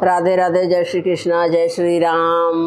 राधे राधे, जय श्री कृष्णा, जय श्री राम।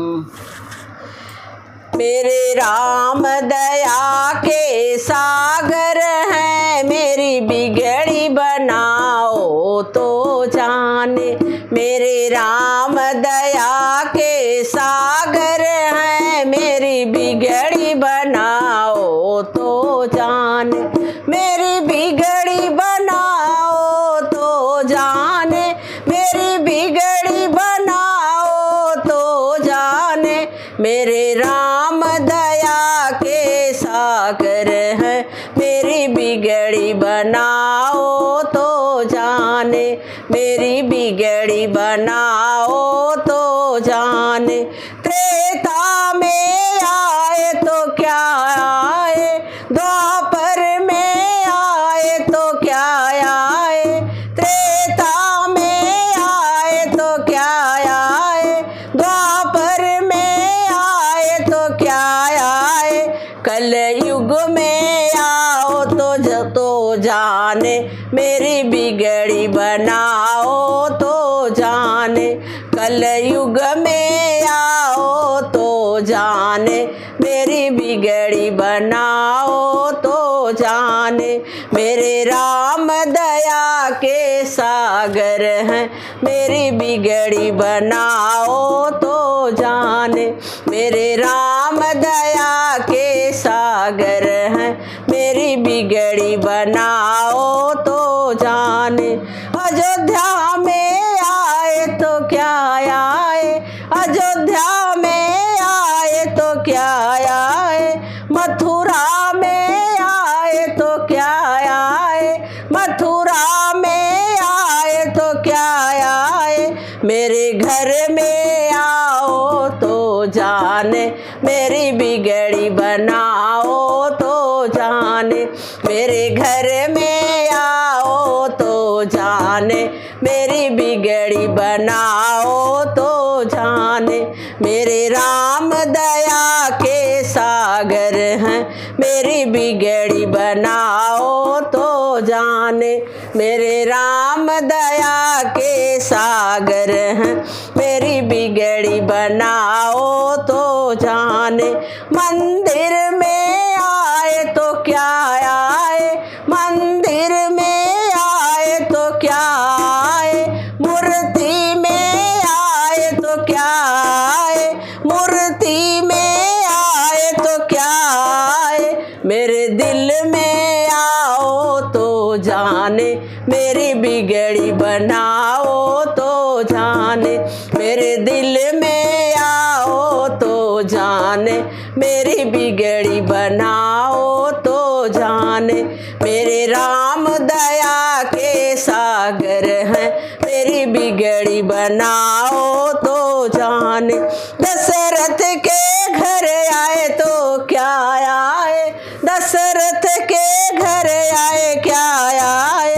मेरे राम दया के सागर हैं, मेरी बिगड़ी बनाओ तो जाने। मेरे राम दया के सागर हैं, मेरी बिगड़ी बनाओ तो जाने। मेरी बिगड़ी बनाओ तो जाने, मेरी बिगड़ी बनाओ तो जाने। मेरे राम दया के सागर हैं, मेरी बिगड़ी बनाओ तो जाने। मेरी बिगड़ी बनाओ तो जाने। त्रेता में आए तो क्या आए, द्वापर में आए तो क्या आए। त्रेता में आए तो क्या आए, द्वापर में आए तो क्या आए। कल युग में आओ तो जाने, मेरी बिगड़ी बनाओ तो जाने। कल युग में आओ तो जाने, मेरी बिगड़ी बनाओ तो जाने। मेरे राम दया के सागर हैं, मेरी बिगड़ी बनाओ तो जाने। मेरे राम दया के सागर हैं, मेरी बिगड़ी बनाओ तो जाने। अयोध्या में आए तो क्या आए, अयोध्या में आए तो क्या आए। मथुरा में आए तो क्या आए, मथुरा में आए तो क्या आए। मेरे घर में आओ तो जाने, मेरी बिगड़ी बनाओ तो जाने। मेरे घर में आओ तो जाने, मेरी बिगड़ी बनाओ तो जाने। मेरे राम दया के सागर हैं, मेरी बिगड़ी बनाओ तो जाने। मेरे राम दया के सागर हैं, मेरी बिगड़ी बनाओ तो जाने। मंदिर में आए तो क्या आए, मंदिर में आए तो क्या आए। मूर्ति में आए तो क्या आए, मूर्ति में आए तो क्या आए। मेरे दिल में आओ तो जाने, मेरी बिगड़ी बनाओ तो जाने। मेरे दिल में आओ तो जाने, मेरी बिगड़ी बनाओ तो जाने। मेरे राम दया के सागर हैं, मेरी बिगड़ी बनाओ तो जाने। दशरथ के घर आए तो क्या आए, दशरथ के घर आए क्या आए।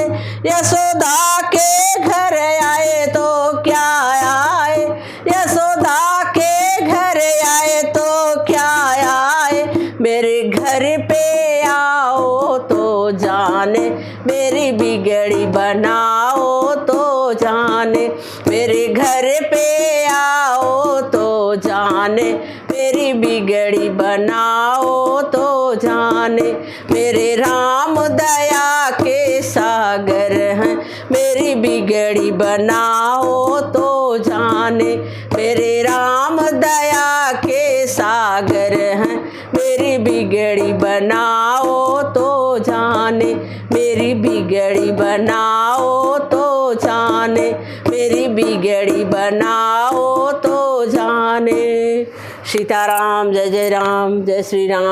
यशोदा के घर आए तो क्या आए, यशोदा के घर आए तो क्या आए। मेरे घर पे आओ तो जाने, मेरी बिगड़ी बनाओ तो जाने। मेरे घर पे आओ तो जाने, मेरी बिगड़ी बनाओ तो जाने। मेरे राम दया के सागर हैं, मेरी बिगड़ी बनाओ तो जाने। मेरे राम दया के सागर हैं, मेरी बिगड़ी बनाओ तो जाने। मेरी बिगड़ी बनाओ तो जाने, मेरी बिगड़ी बनाओ तो जाने। सीताराम, जय जय राम, जय श्री राम।